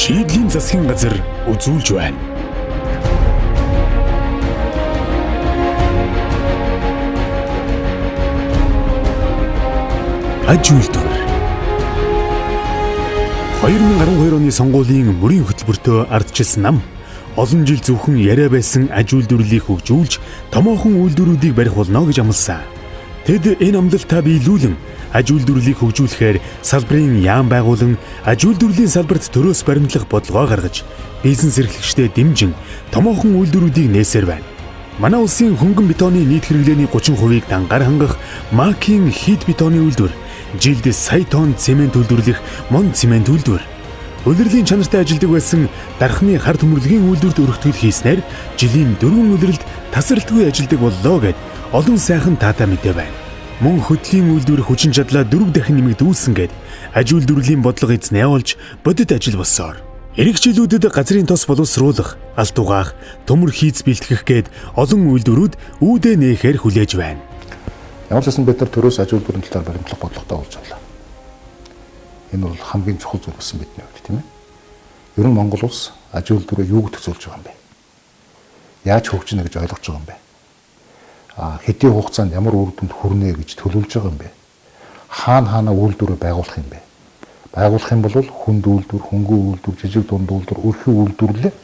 Шийдлийн засгийн газар үзүүлж байна. Аж үйлдвэр 2012 оны сонгуулийн мөрийн хөтөлбөртөө ардчилсан нам олон жил зөвхөн яриа байсан аж үйлдвэрлэлийг хөгжүүлж томоохон үйлдвэрүүдийг барих болно гэж амласан. Тэд энэ амлалтаа биелүүлэн аж үйлдвэрлэлийг хөгжүүлэхээр салбарын яам байгуулан аж үйлдвэрлэлийн салбарт төрөөс баримтлах бодлогоо гаргаж бизнес эрхлэгчдэд дэмжин томоохон үйлдвэрүүдийг нээсээр байна. Манай улсын хөнгөн бетоны нийт хэрэглээний 30%-ийг дангаар хангах Макийн хит бетоны үйлдвэр жилд сая тонн цемент үйлдвэрлэх Мон цемент үйлдвэр улирлын чанартай ажилдаг байсан дархны хар төмөрлөгийн үйлдвэрт өргөтгөл хийснээр жилийн 4 улирлд тасралтгүй ажилдаг боллоо гэд олон сайхан таатай мэдээ байна. Мөн хөдлийн үйлдвэр хүчин чадлаа 4 дахин нэмэгдүүлсэн гэд аж үйлдвэрлэлийн бодлого эзнээ олж бодит ажил болсоор эрэгчлүүдэд газрын тос боловсруулах, алт угаах, төмөр хийц бэлтгэх гэд олон үйлдвэрүүд үүдээ нээхээр хүлээж байна. Ямар ч байсан бид нар төрөөс аж үйлдвэрийн талаар баримтлах бодлоготой болж байна. Энэ бол хамгийн чухал зүйл болсон бидний хувьд, тийм ээ. Ер нь Монгол улс аж үйлдвэрээ юу гэж төсөөлж байгаа юм бэ? Яаж хөгжинэ гэж ойлгож байгаа юм бэ? Хэдийн хугацаанд ямар үр дүнд хүрнэ гэж төлөвлөж байгаа юм бэ? Хаана үйлдвэрээ байгуулах юм бэ? Байгуулах юм бол хүнд үйлдвэр, хөнгөн үйлдвэр, жижиг дунд үйлдвэр, өрхий үйлдвэрлэлээ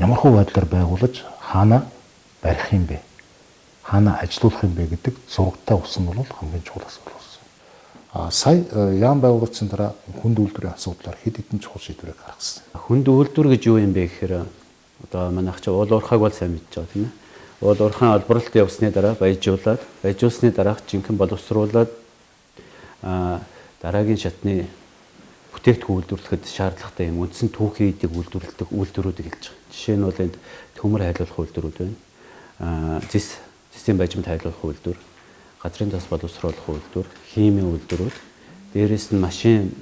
ямар хөө байдлаар байгуулж хаана барих юм бэ? Хаана ажиллах юм бэ гэдэг зурагтай усан бол хамгийн чухал асуудал болсон. Сая яам байгуулагдсан дараа хүнд үйлдвэрийн асуудлаар хэд хэдэн чухал шийдвэрийг гаргасан. Хүнд үйлдвэр гэж юу юм бэ гэхээр одоо манайх чи уул уурхайг бол сайн мэдж байгаа тийм ээ. Уул уурхайн олборлолт явсны дараа баяжуулсны дараах жинхэнэ боловсруулаад дараагийн шатны бүтээгдэхүүн үйлдвэрлэхэд шаардлагатай юм үндсэн түүхий эдийг үйлдвэрлэдэг үйлдвэрүүд хэлж байгаа. Жишээ нь бол энд төмөр хайлуулах үйлдвэрүүд байна. Систем бажимт хайлуулах үйлдвэр, газрын тос боловсруулах үйлдвэр, химийн үйлдвэрүүд, дээрээс нь машин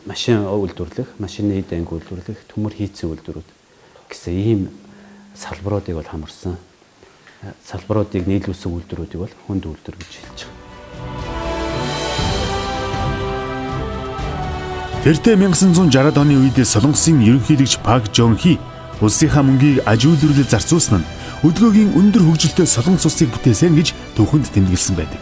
үйлдвэрлэх, машины эд анги үйлдвэрлэх, төмөр хийцэн үйлдвэрүүд гэсэн ийм салбаруудыг бол хамарсан. Салбаруудыг нийлүүлсэн үйлдвэрүүдийг бол хүнд үйлдвэр гэж хэлж байгаа. Тэртээ 1960-ад оны үед Солонгосын ерөнхийлөгч Пак Жон Хи улсынхаа мөнгийг аж үйлдвэрлэлд зарцуулсан нь өдгөөгийн өндөр хөгжилтэй Солонгос улсыг бүтээсэн гэж түүхэнд тэмдэглэсэн байдаг.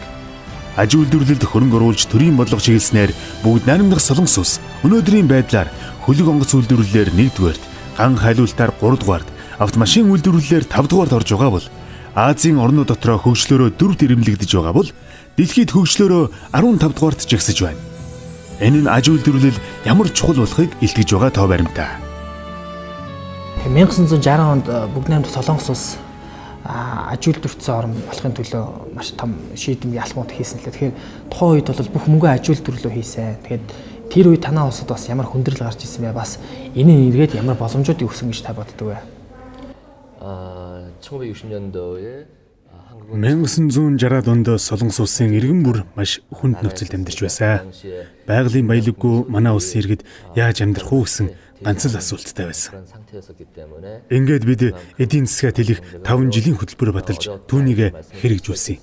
Аж үйлдвэрлэлд хөрөнгө оруулж төрийн бодлого чиглэснээр бүгд найрамдах Солонгос улс өнөөдрийн байдлаар хөлөг онгоц үйлдвэрлэлээр 1-р, ган хайлуултаар 3-р, автомашин үйлдвэрлэлээр 5-р орж байгаа бол Азийн орнууд дотроо хөгжлөөрөө 4-т ирэмлэгдэж байгаа бол дэлхийд хөгжлөөрөө 15-р жигсэж байна. Энэ нь аж үйлдвэрлэл ямар чухал болохыг илтгэж байгаа тоо баримтаа. 1960 онд бүгд найрамдах Солонгос улс аж үйлдвэртсэн орн болохын төлөө маш том шийдэмгий алхмууд хийсэн лээ. Тэгэхээр тухайн үед бол бүх мөнгөө аж үйлдвэрлэлөө хийсэн. Тэгэхээр тэр үед танаа улсад бас ямар хүндрэл гарч ирсэн бэ? Бас энэ эргээд ямар боломжуудыг өгсөн гэж та боддог вэ? 1960년도에 1960-ад онд Солонгос улсын иргэн бүр маш хүнд нөхцөлд амьдарч байсан. Байгалийн баялаггүй манай улсын иргэд яаж амьдрах уу гэсэн ганц л асуулттай байсан. Ингээд бид эдийн засгаа тэлэх 5 жилийн хөтөлбөр баталж түүнийг хэрэгжүүлсэн.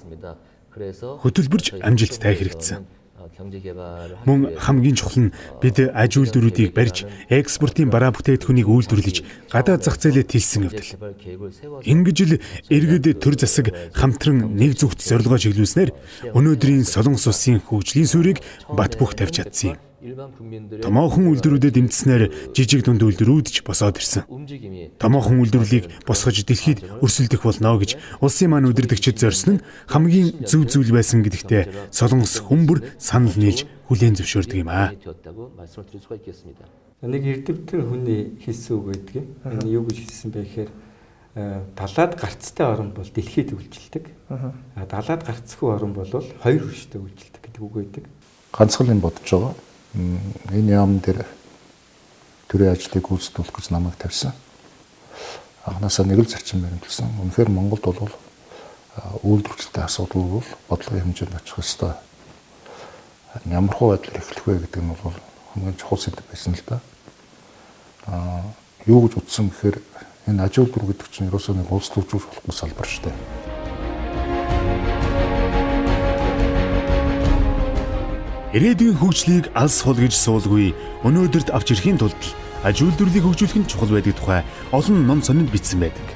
Хөтөлбөрч амжилттай хэрэгжсэн. Мөн хамгийн чухал нь бид аж үйлдвэрүүдийг барьж экспортын бараа бүтээгдэхүүнийг үйлдвэрлэж гадаад зах зээлээ тэлсэн явдал. Ингэж л иргэд төр засаг хамтран нэг зүгт зорилгоо чиглүүлснээр өнөөдрийн Солонгос улсын хөгжлийн суурийг бат бөх тавьж чадсан юм. Томоохон үйлдвэрүүдэд дэмжснээр жижиг дунд үйлдвэрүүд ч босоод ирсэн. Томоохон үйлдвэрлэлийг босгож дэлхийд өрсөлдөх болно гэж улсын маань удирдагчид зорьсон нь хамгийн зөв зүйл байсан гэдэгтээ Солонгос хүмүүр санал нийлж хүлээн зөвшөөрдөг юм аа. Нэг эрдэмтэн хүний хэлсэн үг байдаг. Энэ юу гэж хэлсэн бэ гэхээр далаад гарцтай орн бол дэлхийд үйлчилдэг. Далаад гарцгүй орн бол хоёр хөрштэй үйлчилдэг гэдэг үг байдаг. Ганцхан юм бодож байгаа. Энэ яам дээр төрийн ажлыг гүйцэтгүүлэх гэж намайг тавьсан. Анхнаасаа нэг л зарчим баримтлсан. Үнэхээр Монголд бол үйлдвэрчтэй асуудал бол бодлогын хэмжээнд очих ёстой. Ямар хөө байдлаар эхлэх вэ гэдэг нь бол хамгийн чухал сэдв байсан л да. Юу гэж утсан гэхээр энэ аж үйлдвэр гэдэг чинь ерөөсөө нэг улс төржүүлж болохгүй салбар шүү дээ. Ирээдүйн хөгжлийг алс хул гэж суулгүй өнөөдөрт авч ирэхийн тулд аж үйлдвэрлэлийг хөгжүүлэх нь чухал байдаг тухай олон ном сонинд бичсэн байдаг.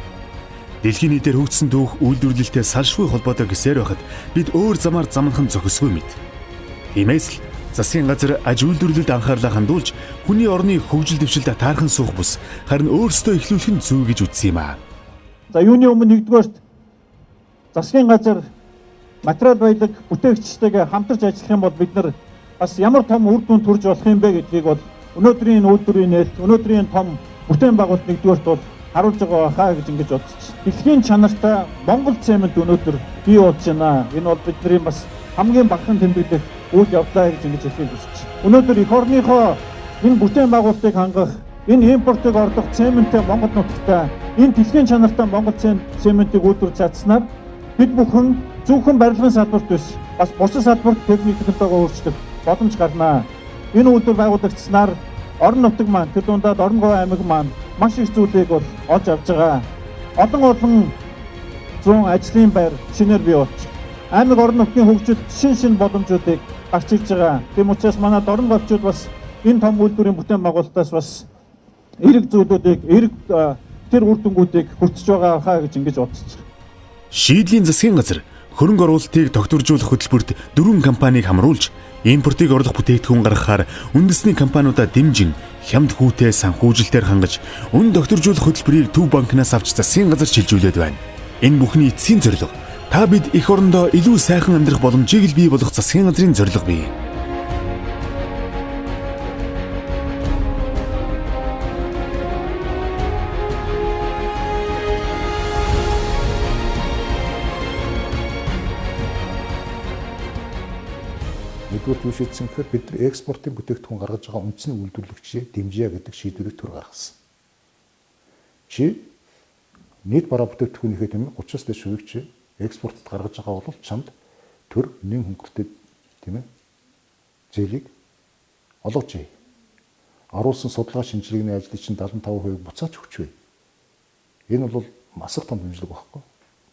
Дэлхийн нийтээр хөгжсөн түүх үйлдвэрлэлтэй салшгүй холбоотой гэсээр байхад бид өөр замаар замхан зохисгүй мэд. Тиймээс л засгийн газар аж үйлдвэрлэлд анхаарлаа хандуулж хүний орны хөгжил дэвшилд таархан суух бус харин өөрсдөө эхлүүлэх нь зөв гэж үзсэн юм аа. За юуны өмнө нэгдүгээрт засгийн газар материал баялаг бүтээгчтэйгээ хамтарч ажиллах юм бол бид нар бас ямар том үр дүн төрж болох юм бэ гэдгийг бол өнөөдрийн үйлдвэрийн нээлт, өнөөдрийн том бүтээн байгуулалт нэгдүгээрт бол харуулж байгаа хаа гэж ингэж бодчих. Дэлхийн чанартай Монгол цемент өнөөдөр бий болж байна. Энэ бол бидний бас хамгийн багахан тэмдэглэх үйл явдлаа гэж ингэж хэлхийг хүсэж. Өнөөдөр эх орныхоо энэ бүтээн байгуулалтыг хангах, энэ импортыг орлох цементтэй Монгол нутагтай, энэ дэлхийн чанартай Монгол цементийг үйлдвэрлэж чадсанаар бид бүхэн зөвхөн барилгын салбарт биш, бас бусад салбарт техник технологиогоо өөрчлөх боломж гарнаа. Энэ үйлдвэр байгуулагдсанаар орон нутаг маань, тэр дундаад Оронгой аймаг маань маш их зүйлийг бол олж авч байгаа. Олон зуун ажлын байр шинээр бий болж аймаг орон нутгийн хөгжилд шин боломжуудыг гарч ирж байгаа. Тийм учраас манай Оронгойчууд бас энэ том үйлдвэрийн бүтээн байгуулалтаас бас эрэг зүйлүүдийг, тэр үр дүнгуудыг хүртэж байгаа хаа гэж ингэж бодож байна. Шийдлийн засгийн газар хөрөнгө оруулалтыг тогтворжуулах хөтөлбөрт 4 компанийг хамруулж импортыг орлох бүтээгдэхүүн гаргахаар үндэсний компаниудаа дэмжин хямд хүүтэй санхүүжилтээр хангаж үн тогтворжуулах хөтөлбөрийг Төв банкнаас авч засгийн газар шилжүүлээд байна. Энэ бүхний эцсийн зорилго та бид эх орондоо илүү сайхан амьдрах боломжийг л бий болгох засгийн газрын зорилго бий. Нэгдүгээр юу шийдсэн гэхээр бид нар экспортын бүтээгдэхүүн гаргаж байгаа үндэсний үйлдвэрлэгчийг дэмжиж гэдэг шийдвэрийг төр гаргасан. Чи нийт бараа бүтээгдэхүүнийхээ тийм 30-аас дээш хувийг чи экспортод гаргаж байгаа бол чамд төр нэн хөнгөлөлтөд тийм ээ зээлийг олгож ий. Оруулсан судалгаа шинжилгээний ажлыг чинь 75% буцааж өгч бай. Энэ бол маш их том хэмжлэг багхгүй.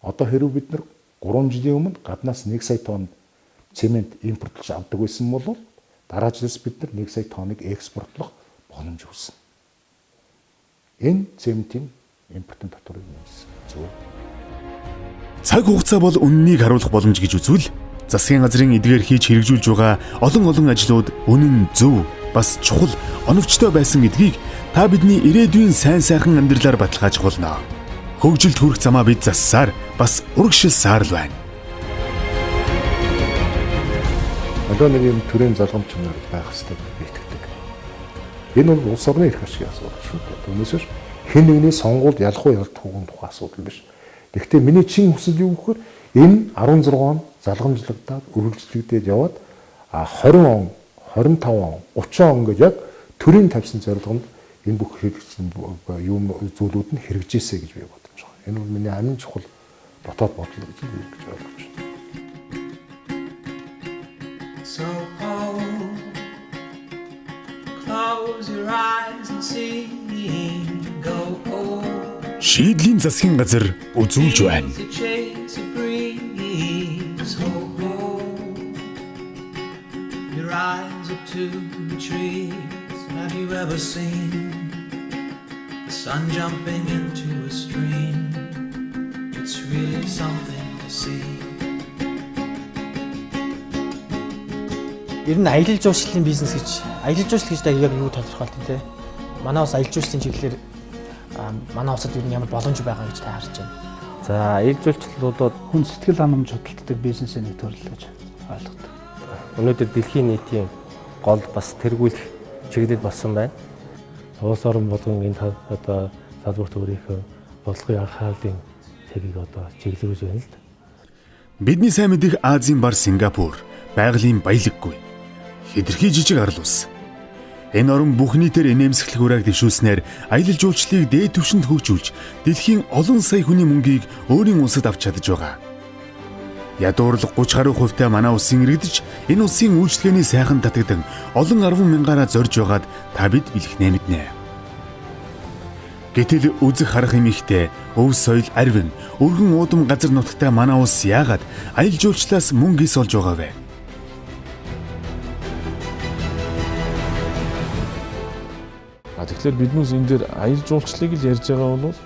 Одоо хэрвээ бид нар 3 жилийн өмнө гаднаас 1 сая тонн цемент импортлж авдаг байсан бол дараа жилээс бид нар 1 сая тонныг экспортлох боломж үүснэ. Энэ цементийн импортын татварыг нэмсэн. Зөв. Цаг хугацаа бол үннийг харуулах боломж гэж үзвэл засгийн газрын эдгээр хийж хэрэгжүүлж байгаа олон ажлууд үнэн зөв бас чухал оновчтой байсан гэдгийг та бидний ирээдүйн сайн сайхан амьдралаар баталгаажих болно. Хөгжилд хүрэх замаа бид зассаар бас урагшилсаар л байна. Одоо нэг юм төрийн залгамж чанар байх хэрэгтэй итгэдэг. Энэ бол улс орны эрх ашигын асуудал шүү дээ. Түүнээс биш хэн нэгний сонгуульд ялах уу ялдахгүй тухай асуудал биш. Гэхдээ миний чин хүсэл юу гэхээр энэ 16 он залгамжлагдаад үргэлжлэгдээд яваад 20 он, 25 он, 30 он гэж яг төрийн тавьсан зорилгонд энэ бүх хэрэгжсэн юм зүйлүүд нь хэрэгжээсэй гэж би бодож байгаа. Энэ бол миний амин чухал дотоод бодол гэж би ойлгож байна. So close your eyes and see go. Шийдлийн засгийн газар үзүүлж байна. Your eyes up to the trees. Have you ever seen the sun jumping into a stream? It's really something to see. Ер нь аялал жуулчлалын бизнес гэж аялал жуулчлал гэж яг юу тодорхойлт юм те. Манай бас аялал жуулчлалын чиглэлээр манай улсад ер нь ямар боломж байгаа гэж та харж байна. За, аялал жуулчлалуудад хүн сэтгэл ханамж хөдөлгдөг бизнесийн нэг төрөл гэж ойлгодог. Өнөөдөр дэлхийн нийтийн гол бас тэргүүлэх чиглэл болсон байна. Улс орон болгон энэ одоо салбарт өөрийнхөө бодлогын анхаарлын цэгийг одоо чиглүүлж байна л да. Бидний сайн мэдих Азийн бар Сингапур байгалийн баялаггүй хэтэрхий жижиг арал ус. Энэ орн бүх нийтээр инээмсэглэх урайг дэвшүүлснээр аялал жуулчлалыг дээд түвшинд хөгжүүлж дэлхийн олон сая хүний мөнгийг өөрийн улсад авч чадж байгаа. Ядуурлаг 30 гаруй хувьтай манай улсын иргэдэж энэ улсын үйлчлэгээний сайхан татагдан олон 10 мянгаараа зорж байгаад та бид илхнэ мэднэ. Гэтэл үзэх харах юм ихтэй өв соёл арвин өргөн уудам газар нутагтай манай улс яагаад аялал жуулчлалаас мөнгө ис олж байгаа вэ? тэгэхээр биднээс энэ дээр аялал жуулчлалыг л ярьж байгаа бол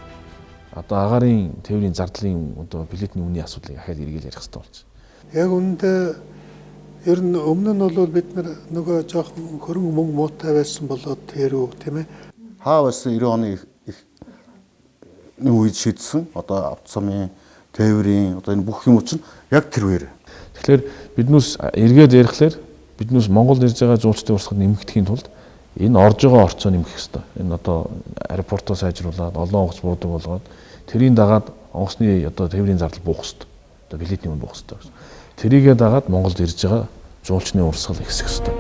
одоо агаарын тээврийн зардлын одоо билетний үнийн асуудлыг ахаад эргэл ярих хэрэгтэй болж байна. Яг үүндээ ер нь өмнө нь бол бид нөгөө жоохон хөрөнгө мөнгө муутай байсан болоод тэрүү тийм ээ. Хаа байсан 90 оны үед шийдсэн одоо автосамын тээврийн одоо энэ бүх юм чинь яг тэр үеэр. Тэгэхээр биднээс эргээд ярихлаар биднээс Монгол ирж байгаа жуулчдын урсгал нэмэгдэхийн тулд энэ орж байгаа орцоо нэмэх хэрэгтэй. Энэ одоо аэропортоо сайжруулад олон онгоц буудаг болгоод тэрийн дагаад онгоцны одоо тээврийн зардал буух хэрэгтэй. Одоо билетний үн буух хэрэгтэй. Тэрийгээ дагаад Монголд ирж байгаа жуулчны урсгал ихсэх хэрэгтэй.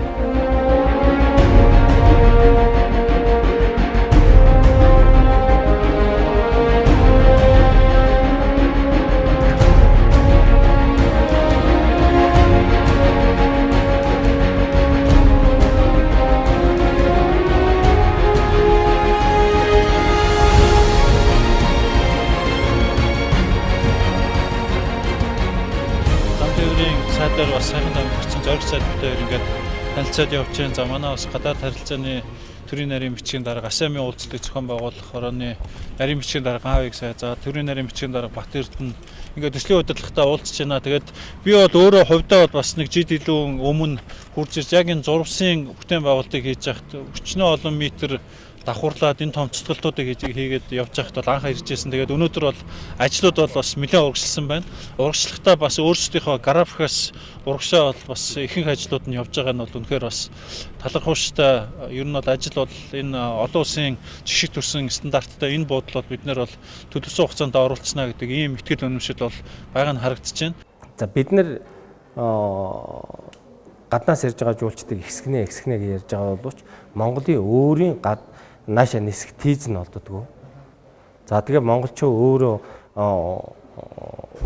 Сайдаар бас сайхан дамжигчин зориг сайдтай ингээд танилцаад явж байгаа. За манай бас гадаад харилцааны төрийн нарийн бичгийн дарга АСЕАН-ийн уулзалтыг зохион байгуулах орооны нарийн бичгийн дарга Хавыг сай. За төрийн нарийн бичгийн дарга Батэрдэн ингээд төслийн удирдлагатай уулзж байна. Тэгээд би бол өөрөө хувьдаа бол бас нэг жид илүү өмнө хурж ирж яг энэ зурвсын бүтээн байгуулалтыг хийж яхад өчнөө олон метр давхарлаад энэ томцтголтуудыг хийгээд явж байхад бол анх иржсэн. Тэгээд өнөөдөр бол ажлууд бол бас нэлээд урагшилсан байна. Урагшлахтаа бас өөрсдийнхөө графикаас урагшаа бол бас ихэнх ажлууд нь явж байгаа нь бол үнэхээр бас талархууштай. Ер нь бол ажил бол энэ олон улсын жишг төрсэн стандарттай энэ буудал бол бид нэр бол төлөвсөн хугацаанд оруулцснаа гэдэг ийм ихтгэл үнэмшил бол байг нь харагдаж байна. За бид нэр гаднаас ирж байгаа жуулчдыг хэсгнээ гэж ярьж байгаа боловч Монголын өөрийн нааша нисэх тийз нь олддоггүй. За тэгээ монголчууд өөрөө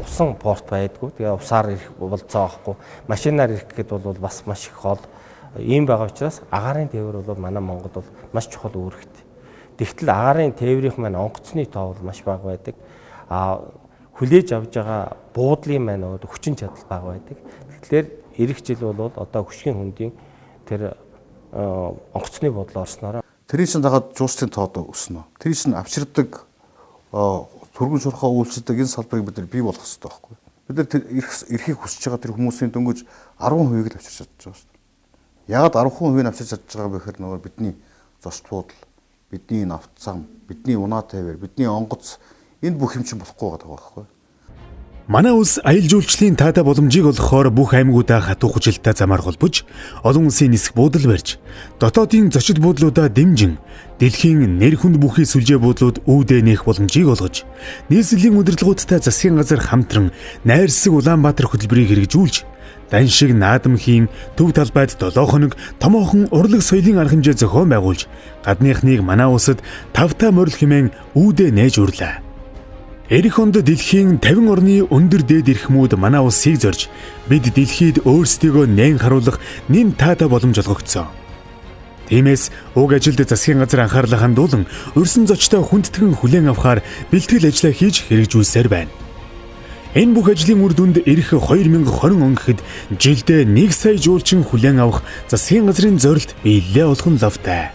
усан порт байдгүй. Тэгээ усаар ирэх болцоо авахгүй. Машинаар ирэх гэхэд бол бас маш их хол. Ийм байгаа учраас агаарын тээвэр бол манай Монголд бол маш чухал үүрэгтэй. Тэгтэл агаарын тээврийнх маань онгоцны тоо бол маш бага байдаг. Хүлээж авж байгаа буудлын маань хүчин чадал бага байдаг. Тэгэхээр эх жил бол одоо хүчгийн хөндийн тэр онгоцны буудлын орсноор тэрийн чинь дагаад жуулчдын тоо өснө. Тэрийн чинь авчирдаг түргэн шурхаа үйлчилдэг энэ салбарыг бид нар бий болгох хэрэгтэй байхгүй. Бид нар эрхийг хүсэж байгаа тэр хүмүүсийн дөнгөж 10%-ийг л авчирч чадж байгаа шүү дээ. Ягаад 10%-ийг авчирч чадж байгаа вэ гэхээр нөгөө бидний зочд буудал, бидний навцсан, бидний унаа тээвэр, бидний онгоц энэ бүх юм чинь болохгүй байгаа байхгүй. Манай улс аялал жуулчлалын таатай боломжийг олгохоор бүх аймагуудаа хатуу хүчилтэй замаар холбож, олон улсын нисэх буудал барьж, дотоодын зочид буудлуудаа дэмжин, дэлхийн нэр хүнд бүхий сүлжээ буудлууд үүдээ нээх боломжийг олгож, нийслэлийн удирдлагуудтай засгийн газар хамтран найрсаг Улаанбаатар хөтөлбөрийг хэрэгжүүлж, Даншиг наадамхийн төв талбайд 7 хоног томоохон урлаг соёлын арга хэмжээ зохион байгуулж, гадныхныг манай улсад тавтай морил хэмээн үүдээ нээж үрлээ. Эх онд дэлхийн 50 орны өндөр дээд эрхмүүд манай улсыг зорж бид дэлхийд өөрсдийгөө нээн харуулах нэн таатай боломж олгогдсон. Тиймээс уг ажилд засгийн газар анхаарлаа хандуулан өрсөн зочтой хүндэтгэн хүлээн авахар бэлтгэл ажиллаа хийж хэрэгжүүлсээр байна. Энэ бүх ажлын үр дүнд эх 2020 он гэхэд жилдээ 1 сая жуулчин хүлээн авах засгийн газрын зорилт биелэлээ олох нь лавтай.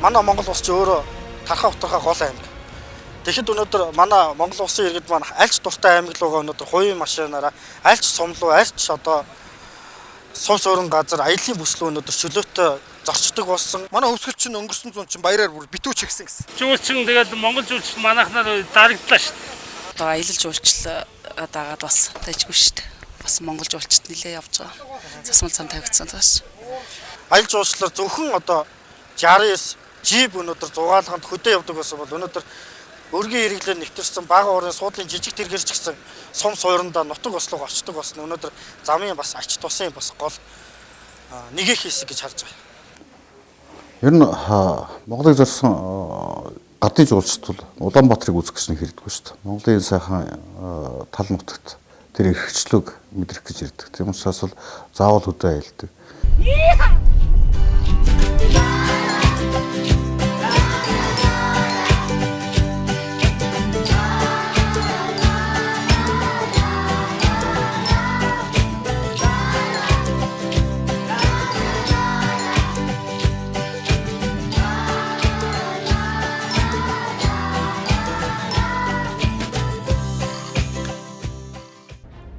Манай Монгол улс ч өөрөө тархаа утгархаа гол аймаг. Тэгэхэд өнөөдөр манай Монгол улсын иргэд маань альч дуртай аймаг руугаа өнөөдөр хувийн машинаараа альч сум руу альч одоо сум суурин газар аяллаа бүслөө өнөөдөр чөлөөтэй зорчдог болсон. Манай хөвсгөлч нь өнгөрсөн зуун чинь баяраар бүр битүүч гисэн гэсэн. Жуулчин тэгээд Монгол жуулчин манайхнаар дарагдлаа шүү дээ. Одоо аялал жуулчлал дагаад бас тайжгүй шүү дээ. Бас Монгол жуулчид нэлээ явж байгаа. Засмал цам тавигдсан тааш. Аялал жуулчлалаар зөвхөн одоо 69 жип өнөөдөр зугаалганд хөдөө явдаг байсан бол өнөөдөр өргөн хэрэглээ нэвтэрсэн бага уурын суудлын жижиг тэргэрч гисэн сум суурандаа нутаг ослог очдог болсон. Өнөөдөр замын бас ач тусын бас гол нэгээх хэсэг гэж харж байгаа. Ер нь Монголыг зорьсон гадны жуулчд бол Улаанбаатарыг үзэх гэж хэрэгдэггүй шүү дээ. Монголын сайхан тал нутагт тэр эрхчлөг мэдрэх гэж ирдэг. Тийм учраас бол заавал хөдөө аялдаг.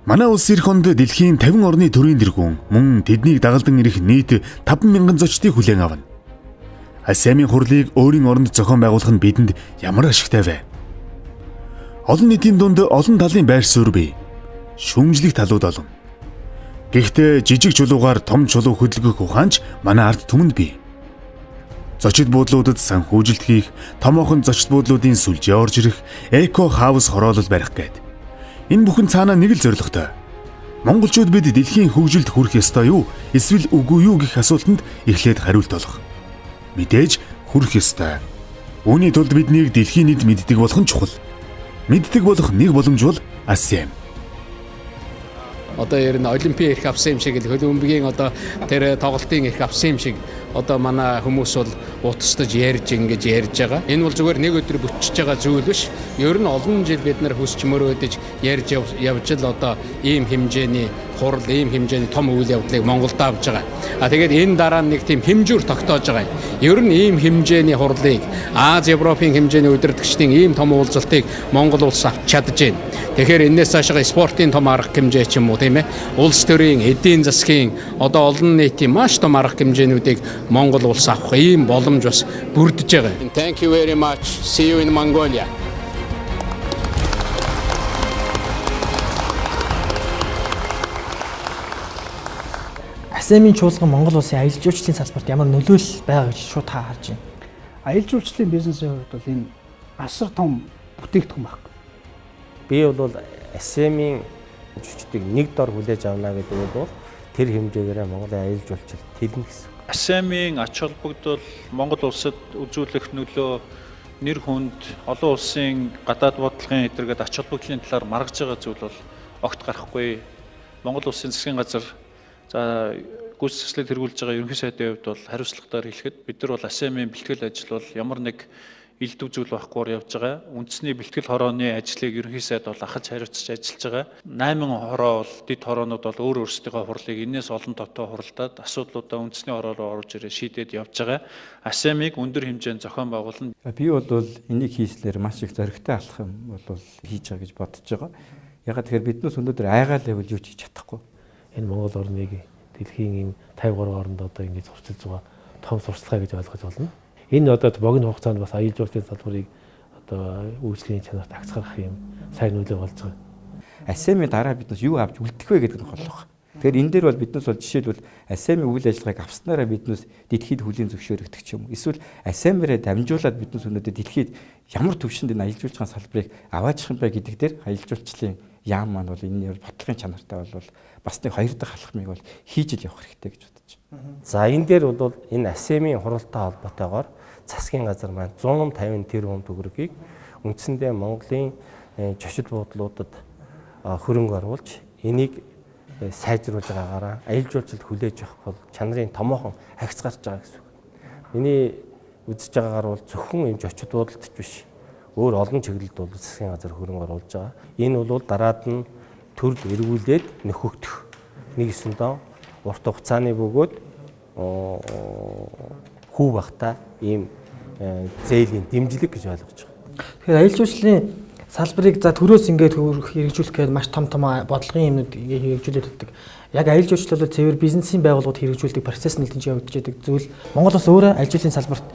Манай улс эх онд дэлхийн 50 орны төрийн тэргүүн мөн тэднийг дагалдан ирэх нийт 5,000 зочдыг хүлээн авна. ASEAN-ийн хурлыг өөрийн оронд зохион байгуулах нь бидэнд ямар ашигтай вэ? Олон нийтийн дунд олон талын байр суурь бий. Шүүмжлэх талууд олон. Гэхдээ жижиг чулуугаар том чулуу хөдөлгөх ухаанч манай ард түмэнд бий. Зочид буудлуудад санхүүжилт хийх, томоохон зочид буудлуудын сүлжээ орж ирэх, эко хаус хороолол барих гээд. Энэ бүхэн цаанаа нэг л зорилготой. Монголчууд бид дэлхийн хөгжилд хүрэх ёстой юу? Эсвэл үгүй юу гэх асуултанд эхлээд хариулт олох. Мэдээж хүрэх ёстой. Үүний тулд биднийг дэлхийн нийт мэддэг болох нь чухал. Мэддэг болох нэг боломж бол ASEAN. Одоо ер нь олимпийн эрх авсан юм шиг л хөлбөмбөгийн одоо тэр тоглолтын эрх авсан юм шиг одоо манай хүмүүс бол утастаж ярьж байгаа. Энэ бол зүгээр нэг өдөр бүтчихэж байгаа зүйл биш. Ер нь олон жил бид нар хүсч мөрөөдөж ярьж явж л одоо ийм хэмжээний хурал, ийм хэмжээний том үйл явдлыг Монголд авж байгаа. Тэгээд энэ дараа нэг тийм хэмжүүр тогтоож байгаа. Ер нь ийм хэмжээний хурлыг Аз, Европын хэмжээний удирдагчдын ийм том уулзалтыг Монгол улс авч чадж байна. Тэгэхээр энэс цаашаа спортын том арга хэмжээ ч юм уу тийм ээ. Улс төрийн эдийн засгийн одоо олон нийтийн маш том арга хэмжээнүүдийг Монгол улс авах ийм боломж бас бүрдэж байгаа. Thank you very much. See you in Mongolia. ASEAN-ийн чуулган Монгол улсын аялал жуулчлалын салбарт ямар нөлөөлөл байгаа гэж шууд харж байна. Аялал жуулчлалын бизнесийн хувьд бол энэ асар том бүтээгдэхүүн байна. Би бол ASEAN-ийн жүжигчдийг нэг дор хүлээж авна гэдэг бол тэр хэмжээгээр Монголын аялал жуулчлал тэлнэ гэсэн. ASEAN-ийн ач холбогдол Монгол улсад үзүүлэх нөлөө нэр хүнд олон улсын гадаад бодлогын эдэргээд ач холбогдлын талаар маргаж байгаа зүйл бол огт гарахгүй. Монгол улсын засгийн газар за гүйцэтгэлийг тэргүүлж байгаа ерөнхий сайдын хувьд бол хариуцлагатаар хэлэхэд бид нар бол ASEAN-ийн бэлтгэл ажил бол ямар нэг элдв зүйл баггүйгээр явж байгаа. Үндэсний бэлтгэл хорооны ажлыг ерөнхий сайд бол ахаж хариуцж ажиллаж байгаа. 8 хороо бол дэд хороонууд бол өөр өөрсдийнхөө хурлыг энэс олон товтой хуралдаад асуудлуудаа үндэсний хороо руу орж ирээ шийдээд явж байгаа. ASEAN-ыг өндөр хэмжээнд зохион байгуулна. Би бол энийг хийслээр маш их зоригтой алах юм бол хийж байгаа гэж бодож байгаа. Ягаад тэгэхээр биднээс өнөөдөр айгаал явж юу ч хийж чадахгүй. Энэ Монгол орныг дэлхийн 53 орнд одоо ингэж зурцж байгаа том сурталчилгаа гэж ойлгож байна. Энэ одоо богино хугацаанд бас аялал жуулчлалын салбарыг одоо үйлчлэгийн чанарт агцгарах юм сайн нөлөө болж байгаа. ASEAN-ийн дараа биднээс юу авч үлдэх вэ гэдэг нь голох. Тэгэхээр энэ дээр бол биднээс бол жишээлбэл ASEAN-ийн үйл ажиллагааг авснараа биднээс дэлхийд хүлийн зөвшөөрөгдөх ч юм уу. Эсвэл ASEAN-ээрээ дамжуулаад биднээс өнөөдөр дэлхийд ямар төвшөнд энэ аялал жуулчлалын салбарыг аваачих юм бэ гэдэг дээр аялал жуулчлалын яам маань бол энэ бодлогын чанартай бол бас нэг хоёр дахь алхмыг бол хийж л явах хэрэгтэй гэж бодож байна. За энэ дээр бол энэ ASEAN-ийн хуралтай холбоотойгоор засгийн газар маань 150 тэрбум төгрөгийг үндсэндээ Монголын жошид буудлуудад хөрөнгө оруулж энийг сайжруулж байгаагаараа аялал жуулчлалд хүлээж авах бол чанарын томоохон хагц гарч байгаа гэсэн үг. Миний үзэж байгаагаар бол зөвхөн энэ жошид буудалд ч биш өөр олон чиглэлд бол засгийн газар хөрөнгө оруулж байгаа. Энэ бол дараад нь төрөл эргүүлээд нөхөгдөх нэг 9 доо урт хугацааны бөгөөд хүү багтаа ийм зээлийн дэмжлэг гэж ойлгож байгаа. Тэгэхээр аялал жуулчлалын салбарыг за төрөөс ингээд хэрэгжүүлэх гээд маш том бодлогын юмнууд хэрэгжүүлээд байдаг. Яг аялал жуулчлал бол цэвэр бизнесийн байгууллагууд хэрэгжүүлдэг процесс нь л явагдаж байдаг зүйл. Монгол улс өөрөө аялал жуулчлалын салбарт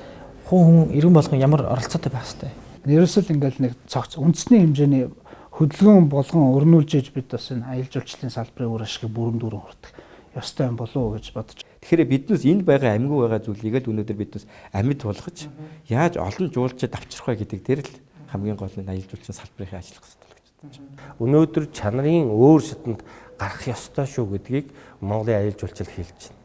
хүн иргэн болгон ямар оролцоотой байх хэвтэй. Ерөөсөл ингээл нэг цогц үндэсний хэмжээний хөдөлгөөн болгон өрнүүлж иж бид бас энэ аялал жуулчлалын салбарын үр ашиг бүрэн дүүрэн хүртэх ёстой юм болов уу гэж бодож. Тэгэхээр биднээс энд байгаа амьгүй байгаа зүйлийг л өнөөдөр биднээс амьд болгож яаж олон жуулчид авчрах вэ гэдэг дээр л хамгийн гол нь аялал жуулчлалын салбарыг ажиллах хэрэгтэй гэж бодож байна. Өнөөдөр чанарын өөр шатанд гарах ёстой шүү гэдгийг Монголын аялал жуулчлал хэлж байна.